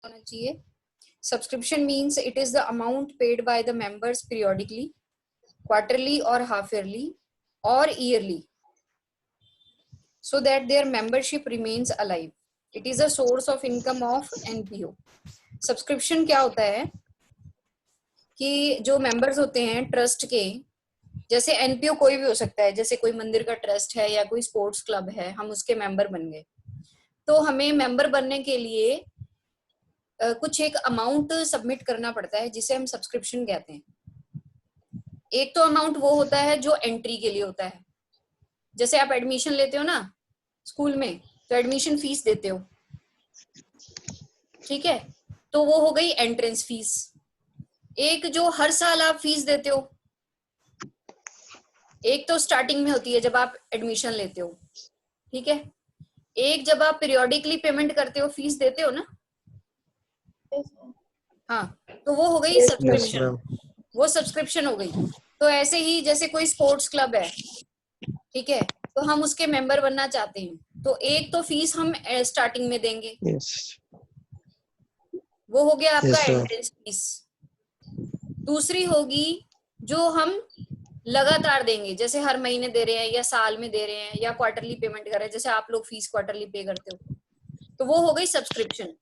होना चाहिए। Subscription means it is the amount paid by the members periodically, quarterly और half yearly और yearly, so that their membership remains alive. It is a source of income of NPO. Subscription क्या होता है कि जो members होते हैं trust के, जैसे एनपीओ कोई भी हो सकता है, जैसे कोई मंदिर का ट्रस्ट है या कोई स्पोर्ट्स क्लब है, हम उसके मेंबर बन गए, तो हमें मेंबर बनने के लिए कुछ एक अमाउंट सबमिट करना पड़ता है जिसे हम सब्सक्रिप्शन कहते हैं। एक तो अमाउंट वो होता है जो एंट्री के लिए होता है, जैसे आप एडमिशन लेते हो ना स्कूल में, तो एडमिशन फीस देते हो, ठीक है, तो वो हो गई एंट्रेंस फीस। एक जो हर साल आप फीस देते हो, एक तो स्टार्टिंग में होती है जब आप एडमिशन लेते हो, ठीक है, एक जब आप पीरियोडिकली पेमेंट करते हो, फीस देते हो ना, हाँ, तो वो हो गई सब्सक्रिप्शन, वो सब्सक्रिप्शन हो गई। तो ऐसे ही जैसे कोई स्पोर्ट्स क्लब है, ठीक है, तो हम उसके मेंबर बनना चाहते हैं, तो एक तो फीस हम स्टार्टिंग में देंगे, वो हो गया आपका एंट्रेंस फीस। दूसरी होगी जो हम लगातार देंगे, जैसे हर महीने दे रहे हैं या साल में दे रहे हैं या क्वार्टरली पेमेंट कर रहे हैं, जैसे आप लोग फीस क्वार्टरली पे करते हो, तो वो हो गई सब्सक्रिप्शन।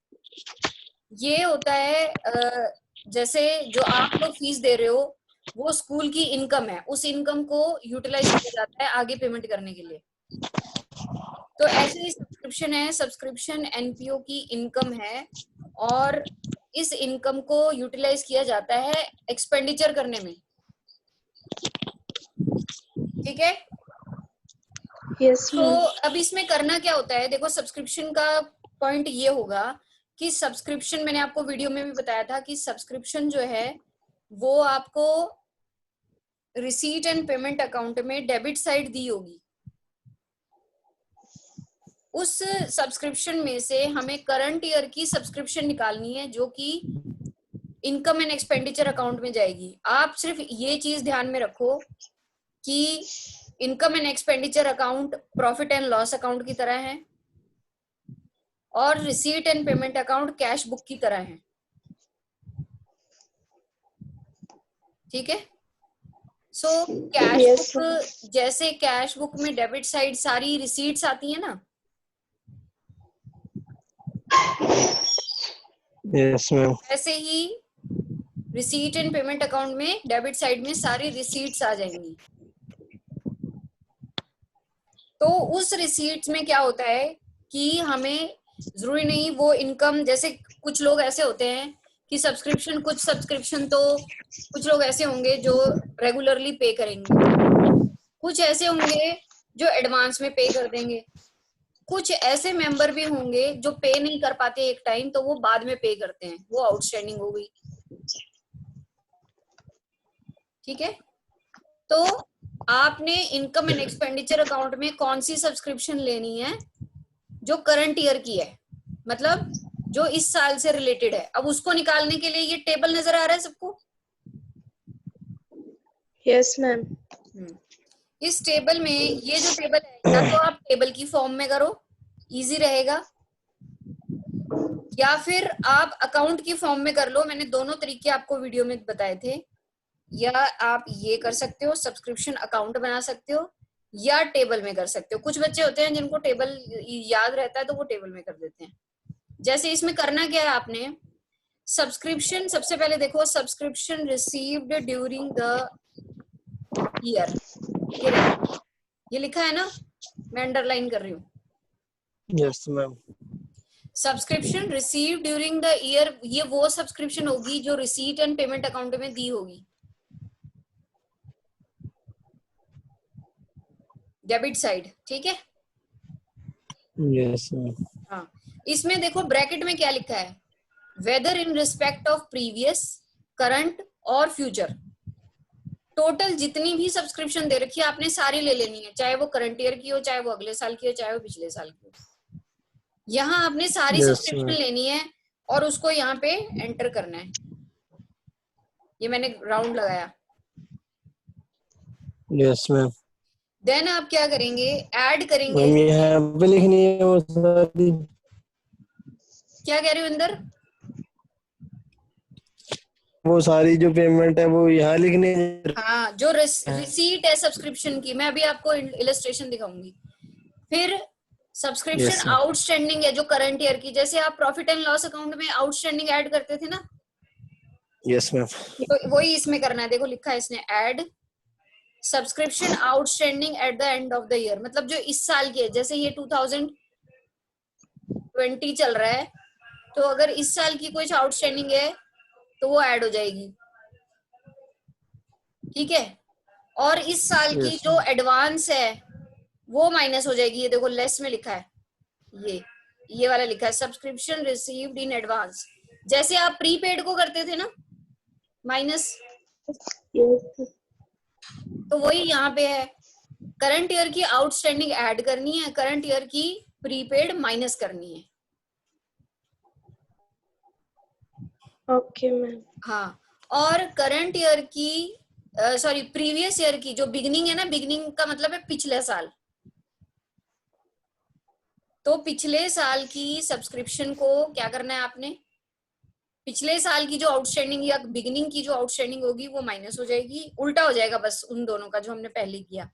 ये होता है जैसे जो आप लोग फीस दे रहे हो वो स्कूल की इनकम है, उस इनकम को यूटिलाइज किया जाता है आगे पेमेंट करने के लिए। तो ऐसे ही सब्सक्रिप्शन है, सब्सक्रिप्शन एनपीओ की इनकम है और इस इनकम को यूटिलाइज किया जाता है एक्सपेंडिचर करने में, ठीक है। यस तो अब इसमें करना क्या होता है, देखो सब्सक्रिप्शन का पॉइंट ये होगा कि सब्सक्रिप्शन, मैंने आपको वीडियो में भी बताया था कि सब्सक्रिप्शन जो है वो आपको रिसीट एंड पेमेंट अकाउंट में डेबिट साइड दी होगी। उस सब्सक्रिप्शन में से हमें करंट ईयर की सब्सक्रिप्शन निकालनी है जो कि इनकम एंड एक्सपेंडिचर अकाउंट में जाएगी। आप सिर्फ ये चीज ध्यान में रखो कि income and expenditure account profit and loss account की तरह है और receipt and payment account cash book की तरह है, ठीक है। सो कैश बुक, जैसे कैश बुक में डेबिट साइड सारी रिसीट्स आती है ना, यस मैम, ऐसे ही रिसीट एंड पेमेंट अकाउंट में डेबिट साइड में सारी रिसीट्स आ जाएंगी। तो उस रिसीट्स में क्या होता है कि हमें जरूरी नहीं वो इनकम, जैसे कुछ लोग ऐसे होते हैं कि सब्सक्रिप्शन, कुछ सब्सक्रिप्शन तो कुछ लोग ऐसे होंगे जो रेगुलरली पे करेंगे, कुछ ऐसे होंगे जो एडवांस में पे कर देंगे, कुछ ऐसे मेंबर भी होंगे जो पे नहीं कर पाते एक टाइम, तो वो बाद में पे करते हैं, वो आउटस्टैंडिंग हो गई, ठीक है। तो आपने इनकम एंड एक्सपेंडिचर अकाउंट में कौन सी सब्सक्रिप्शन लेनी है जो करंट ईयर की है, मतलब जो इस साल से रिलेटेड है। अब उसको निकालने के लिए ये टेबल नजर आ रहा है सबको? Yes ma'am. इस टेबल में ये जो टेबल है, या तो आप टेबल की फॉर्म में करो, इजी रहेगा, या फिर आप अकाउंट की फॉर्म में कर लो। मैंने दोनों तरीके आपको वीडियो में बताए थे, या आप ये कर सकते हो, सब्सक्रिप्शन अकाउंट बना सकते हो, या टेबल में कर सकते हो। कुछ बच्चे होते हैं जिनको टेबल याद रहता है तो वो टेबल में कर देते हैं। जैसे इसमें करना क्या है, आपने सब्सक्रिप्शन, सबसे पहले देखो subscription received during the year, ये लिखा है ना, मैं अंडरलाइन कर रही हूँ। Yes ma'am, subscription receive during the year, ये वो सब्सक्रिप्शन होगी जो रिसीट एंड पेमेंट अकाउंट में दी होगी, डेबिट साइड, ठीक है। यस मैम, हाँ, इसमें देखो ब्रैकेट में क्या लिखा है, whether in respect of previous, current और फ्यूचर। टोटल जितनी भी सब्सक्रिप्शन दे रखी है आपने सारी ले लेनी है, चाहे वो करंट ईयर की हो, चाहे वो अगले साल की हो, चाहे वो पिछले साल की हो। यहाँ आपने सारी सब्सक्रिप्शन लेनी है और उसको यहाँ पे एंटर करना है। ये मैंने राउंड लगाया। Yes ma'am. देन आप क्या करेंगे, ऐड करेंगे। यहाँ पे लिखनी है वो सारी। क्या कह रहे हो इंदर? वो सारी जो पेमेंट है वो यहाँ लिखनी है। हाँ, जो रिसीट है सब्सक्रिप्शन की, मैं अभी आपको इलस्ट्रेशन दिखाऊंगी। फिर सब्सक्रिप्शन यस मैम। आउटस्टैंडिंग है जो करंट ईयर की, जैसे आप प्रॉफिट एंड लॉस अकाउंट में आउटस्टैंडिंग ऐड करते थे ना, यस मैम। तो वही इसमें करना है। देखो लिखा है इसने, add subscription outstanding at the end of the year, मतलब जो इस साल की है, जैसे ये 2020 चल रहा है, तो अगर इस साल की कुछ आउटस्टैंडिंग है तो वो ऐड हो जाएगी, ठीक है। और इस साल की यस जो एडवांस है वो माइनस हो जाएगी। ये देखो लेस में लिखा है, ये वाला लिखा है, सब्सक्रिप्शन रिसीव्ड इन एडवांस, जैसे आप प्रीपेड को करते थे ना माइनस, Yes. तो वही यहाँ पे है। करंट ईयर की आउटस्टैंडिंग ऐड करनी है, करंट ईयर की प्रीपेड माइनस करनी है। Okay, ma'am. हाँ, और करंट ईयर की सॉरी प्रीवियस ईयर की जो बिगनिंग है ना, बिगनिंग का मतलब है पिछले साल, तो पिछले साल की सब्सक्रिप्शन को क्या करना है आपने, पिछले साल की जो आउटस्टैंडिंग या बिगिनिंग की जो आउटस्टैंडिंग होगी वो माइनस हो जाएगी, उल्टा हो जाएगा बस उन दोनों का जो हमने पहले किया।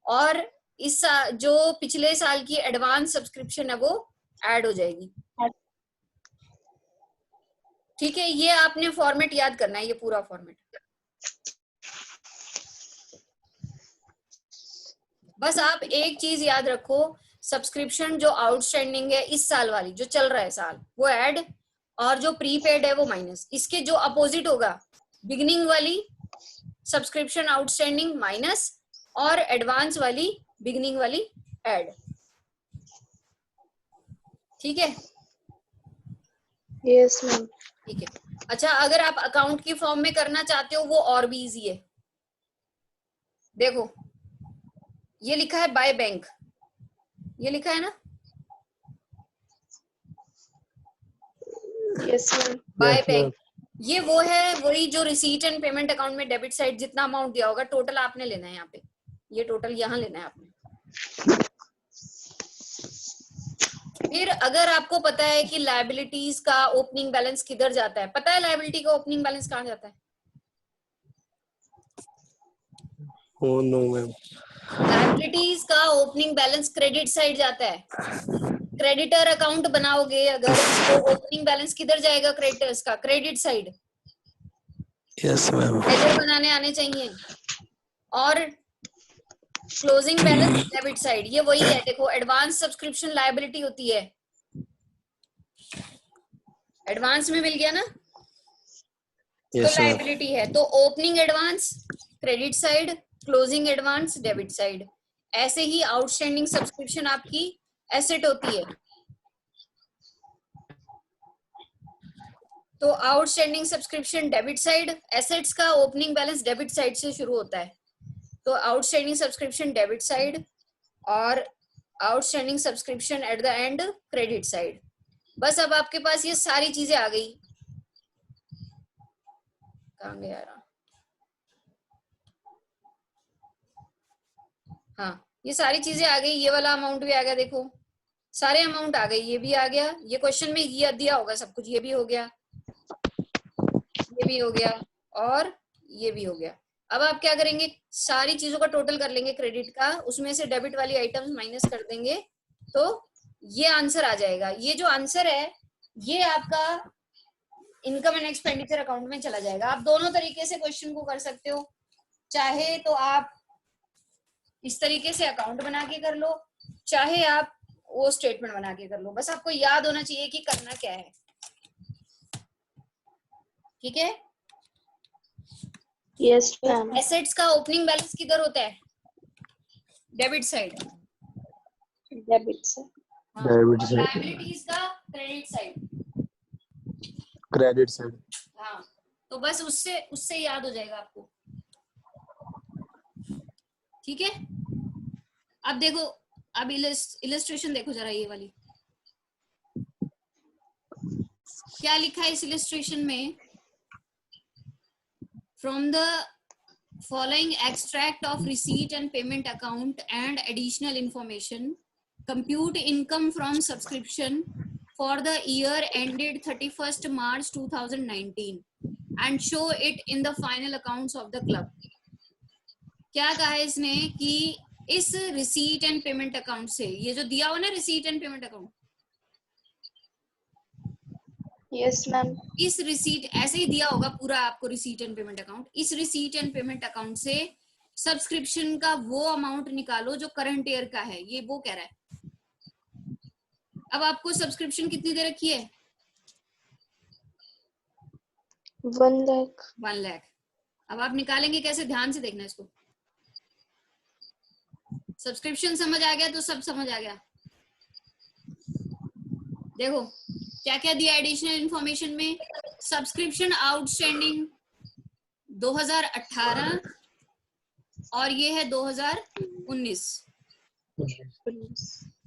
और इस जो पिछले साल की एडवांस सब्सक्रिप्शन है वो ऐड हो जाएगी, ठीक है। ये आपने फॉर्मेट याद करना है, ये पूरा फॉर्मेट। बस आप एक चीज याद रखो, सब्सक्रिप्शन जो आउटस्टैंडिंग है इस साल वाली जो चल रहा है साल, वो ऐड, और जो प्रीपेड है वो माइनस। इसके जो अपोजिट होगा, बिगिनिंग वाली सब्सक्रिप्शन आउटस्टैंडिंग माइनस, और एडवांस वाली बिगिनिंग वाली ऐड, ठीक है। Yes, ma'am. ठीक है। अच्छा, अगर आप अकाउंट की फॉर्म में करना चाहते हो वो और भी इजी है। देखो ये लिखा है बाय बैंक, ये लिखा है ना Yes, ma'am. Bye yes ma'am. Bank, ये वो है, वही जो रिसीट एंड पेमेंट अकाउंट में डेबिट साइड जितना अमाउंट दिया होगा टोटल आपने लेना है यहाँ पे, ये टोटल यहाँ लेना है आपने। फिर अगर आपको पता है कि लायबिलिटीज का ओपनिंग बैलेंस किधर जाता है, पता है लायबिलिटी का ओपनिंग बैलेंस कहाँ जाता है? Oh no ma'am. लायबिलिटीज का ओपनिंग बैलेंस क्रेडिट साइड जाता है। क्रेडिटर अकाउंट बनाओगे अगर, तो ओपनिंग बैलेंस किधर जाएगा? क्रेडिटर्स का, credit side. Yes ma'am. Ledger बनाने आने चाहिए। और क्लोजिंग बैलेंस डेबिट साइड, ये वही है। देखो एडवांस सब्सक्रिप्शन लायबिलिटी होती है, एडवांस में मिल गया ना, तो यस मैम। लायबिलिटी है। तो opening advance credit side, closing advance debit side. ऐसे ही आउटस्टैंडिंग सब्सक्रिप्शन आपकी एसेट होती है, तो outstanding subscription debit side, assets का ओपनिंग बैलेंस डेबिट साइड से शुरू होता है, तो आउटस्टैंडिंग सब्सक्रिप्शन डेबिट साइड और outstanding subscription at the end credit side. बस अब आपके पास ये सारी चीजें आ गई। कहाँ गया यार? हाँ, ये सारी चीजें आ गई, ये वाला अमाउंट भी आ गया, देखो सारे अमाउंट आ गए, ये भी आ गया, ये क्वेश्चन में ये दिया होगा सब कुछ, ये भी हो गया, ये भी हो गया, और ये भी हो गया। अब आप क्या करेंगे, सारी चीजों का टोटल कर लेंगे क्रेडिट का, उसमें से डेबिट वाली आइटम्स माइनस कर देंगे, तो ये आंसर आ जाएगा। ये जो आंसर है ये आपका इनकम एंड एक्सपेंडिचर अकाउंट में चला जाएगा। आप दोनों तरीके से क्वेश्चन को कर सकते हो, चाहे तो आप इस तरीके से अकाउंट बना के कर लो, चाहे आप वो स्टेटमेंट बना के कर लो। बस आपको याद होना चाहिए कि करना क्या है, ठीक है। Yes, ma'am. एसेट्स का ओपनिंग बैलेंस किधर होता है? Debit side. Debit, sir. Debit और साइड। लायबिलिटीज का क्रेडिट साइड। Credit side. हाँ, तो बस उससे उससे याद हो जाएगा आपको, ठीक है। अब देखो, अब इलस्ट्रेशन देखो जरा, ये वाली क्या लिखा है इस इलस्ट्रेशन में? From the following extract of receipt and payment account and additional information, compute income from subscription for the year ended 31st March 2019. and show it in the final accounts of the club. क्या कहा है इसने कि इस receipt and payment account से, ये जो दिया हो ना receipt and payment account, Yes, ma'am. इस रिसीट ऐसे ही दिया होगा पूरा आपको रिसीट एंड पेमेंट अकाउंट, इस रिसीट एंड पेमेंट अकाउंट से सब्सक्रिप्शन का वो अमाउंट निकालो जो करंट ईयर का है, ये वो कह रहा है। अब आपको सब्सक्रिप्शन कितनी दे रखी है? 1 lakh. 1 लाख। अब आप निकालेंगे कैसे, ध्यान से देखना इसको। सब्सक्रिप्शन समझ आ गया तो सब समझ आ गया। देखो क्या क्या दिया एडिशनल इंफॉर्मेशन में। सब्सक्रिप्शन आउटस्टैंडिंग 2018 और ये है 2019।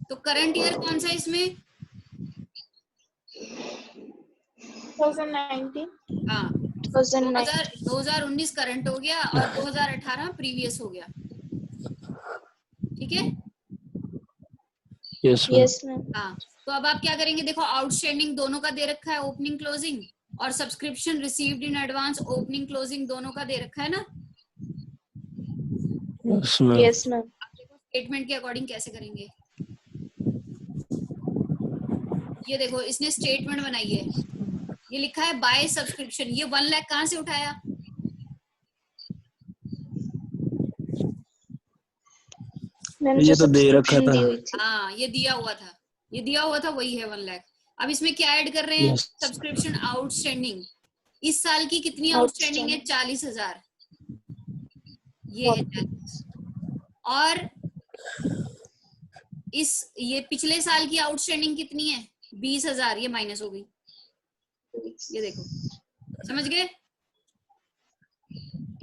तो करंट ईयर कौन सा है इसमें? 2019. हाँ 2019. 2019 करंट हो गया और 2018 प्रीवियस हो गया। ठीक है। Yes, ma'am. Yes, ma'am. हाँ तो अब आप क्या करेंगे, देखो आउटस्टैंडिंग दोनों का दे रखा है, ओपनिंग क्लोजिंग, और subscription received in advance opening closing दोनों का दे रखा है ना। Yes, ma'am. Yes, ma'am. आप देखो स्टेटमेंट के अकॉर्डिंग कैसे करेंगे। ये देखो इसने स्टेटमेंट बनाई है, ये लिखा है बाय सब्सक्रिप्शन। ये 1 लाख कहाँ से उठाया? मैम ये जो तो दे रखा सब्सक्रिप्शन था। दी हुई थी. हाँ ये दिया हुआ था, ये दिया हुआ था, वही है 1 लाख। अब इसमें क्या ऐड कर रहे हैं? Yes. Subscription outstanding. इस साल की कितनी आउटस्टैंडिंग है? 40,000। ये है 40। और ये पिछले साल की आउटस्टैंडिंग कितनी है? 20,000। ये माइनस हो गई, ये देखो, समझ गए?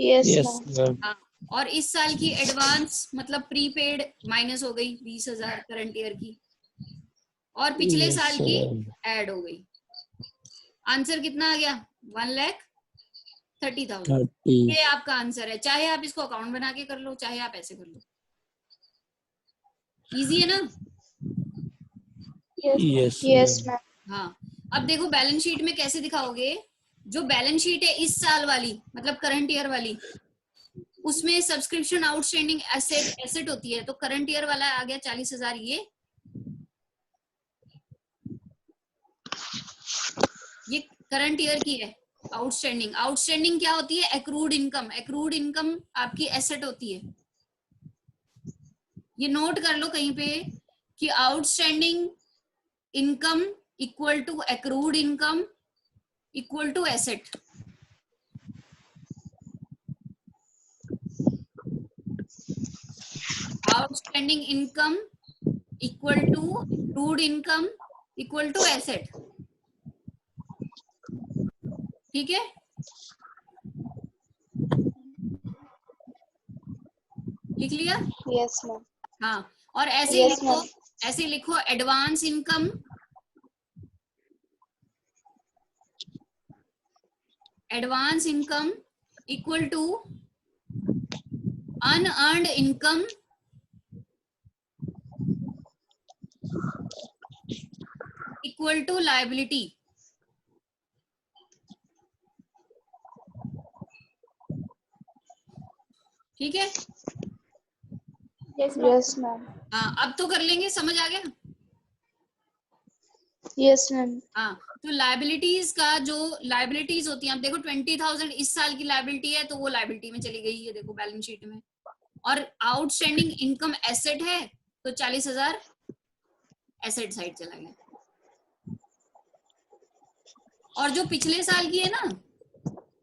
Yes, Yes, ma'am. ma'am. हाँ और इस साल की एडवांस मतलब प्रीपेड माइनस हो गई 20,000 करंट ईयर की, और पिछले Yes, साल की ma'am. ऐड हो गई। आंसर कितना आ गया? 1,30,000। 30. ये आपका आंसर है। चाहे आप इसको अकाउंट बना के कर लो, चाहे आप ऐसे कर लो, इजी है ना। Yes, Yes, ma'am. ma'am. हाँ अब देखो बैलेंस शीट में कैसे दिखाओगे। जो बैलेंस शीट है इस साल वाली मतलब करंट ईयर वाली, उसमें सब्सक्रिप्शन आउटस्टैंडिंग एसेट होती है, तो करंट ईयर वाला आ गया 40,000। ये करंट ईयर की है आउटस्टैंडिंग। आउटस्टैंडिंग क्या होती है? Accrued income. एक्रूड इनकम आपकी एसेट होती है। ये नोट कर लो कहीं पे कि outstanding income equal to accrued income equal to asset. Outstanding income equal to accrued income equal to asset. ठीक है, लिख लिया? Yes, ma'am. हाँ और ऐसे Yes, लिखो, ma'am. ऐसे लिखो advance income, advance income equal to unearned income equal to liability. ठीक है। Yes, ma'am. हाँ अब तो कर लेंगे, समझ आ गया? Yes, ma'am. हाँ तो लायबिलिटीज का जो लायबिलिटीज होती हैं, आप देखो 20,000 इस साल की लायबिलिटी है तो वो लायबिलिटी में चली गई है, देखो बैलेंस शीट में। और आउटस्टैंडिंग इनकम एसेट है तो 40,000 एसेट साइड चला गया। और जो पिछले साल की है ना,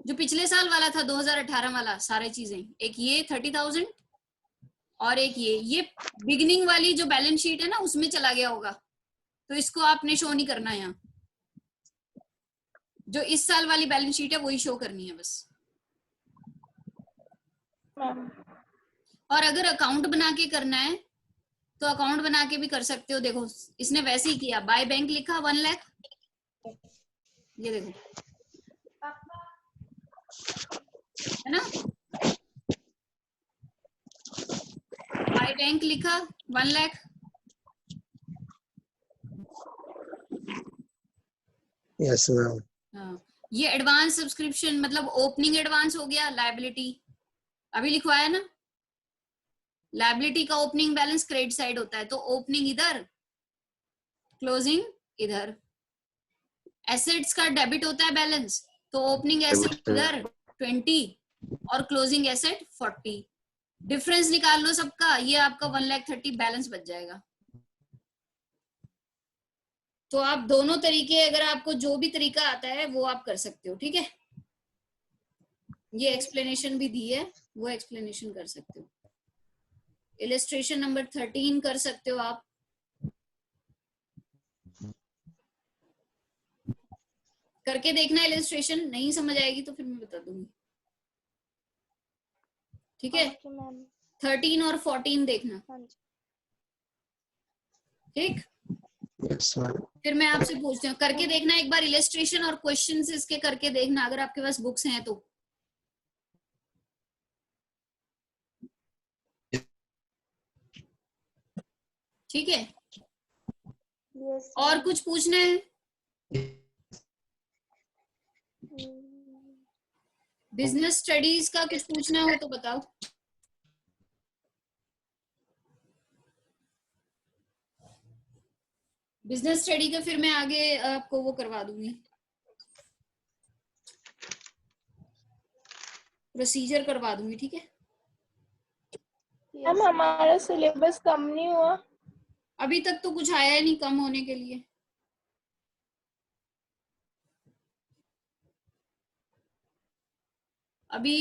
जो पिछले साल वाला था 2018 वाला, सारी चीजें, एक ये 30,000 और एक ये बिगिनिंग वाली जो बैलेंस शीट है ना उसमें चला गया होगा, तो इसको आपने शो नहीं करना है। यहाँ जो इस साल वाली बैलेंस शीट है वही शो करनी है बस। Ma'am. और अगर अकाउंट बना के करना है तो अकाउंट बना के भी कर सकते हो। देखो इसने वैसे ही किया, बाय बैंक लिखा 1 लाख, ये देखो है ना, बाय बैंक लिखा 1 लाख। Yes, ma'am. हाँ ये एडवांस सब्सक्रिप्शन मतलब ओपनिंग एडवांस हो गया, लायबिलिटी अभी लिखवाया ना, लायबिलिटी का ओपनिंग बैलेंस क्रेडिट साइड होता है, तो ओपनिंग इधर, क्लोजिंग इधर। एसेट्स का डेबिट होता है बैलेंस, तो ओपनिंग एसेट इधर 20 और क्लोजिंग एसेट 40। डिफरेंस निकाल लो सबका, ये आपका 1,30,000 बैलेंस बच जाएगा। तो आप दोनों तरीके, अगर आपको जो भी तरीका आता है वो आप कर सकते हो, ठीक है। ये एक्सप्लेनेशन भी दी है, वो एक्सप्लेनेशन कर सकते हो। इलस्ट्रेशन नंबर 13 कर सकते हो आप। करके देखना इलस्ट्रेशन, नहीं समझ आएगी तो फिर मैं बता दूंगी, ठीक है। Okay ma'am. 13 और 14 देखना, हाँ जी। ठीक। Yes ma'am. फिर मैं आपसे पूछती हूँ, करके देखना एक बार इलस्ट्रेशन और क्वेश्चंस इसके करके देखना, अगर आपके पास बुक्स हैं तो। ठीक है। यस और मैम। कुछ पूछना है? बिजनेस स्टडीज का कुछ पूछना हो तो बताओ। बिजनेस स्टडी का फिर मैं आगे आपको वो करवा दूंगी, प्रोसीजर करवा दूंगी, ठीक है। मैम हमारा सिलेबस कम नहीं हुआ। अभी तक तो कुछ आया नहीं कम होने के लिए। अभी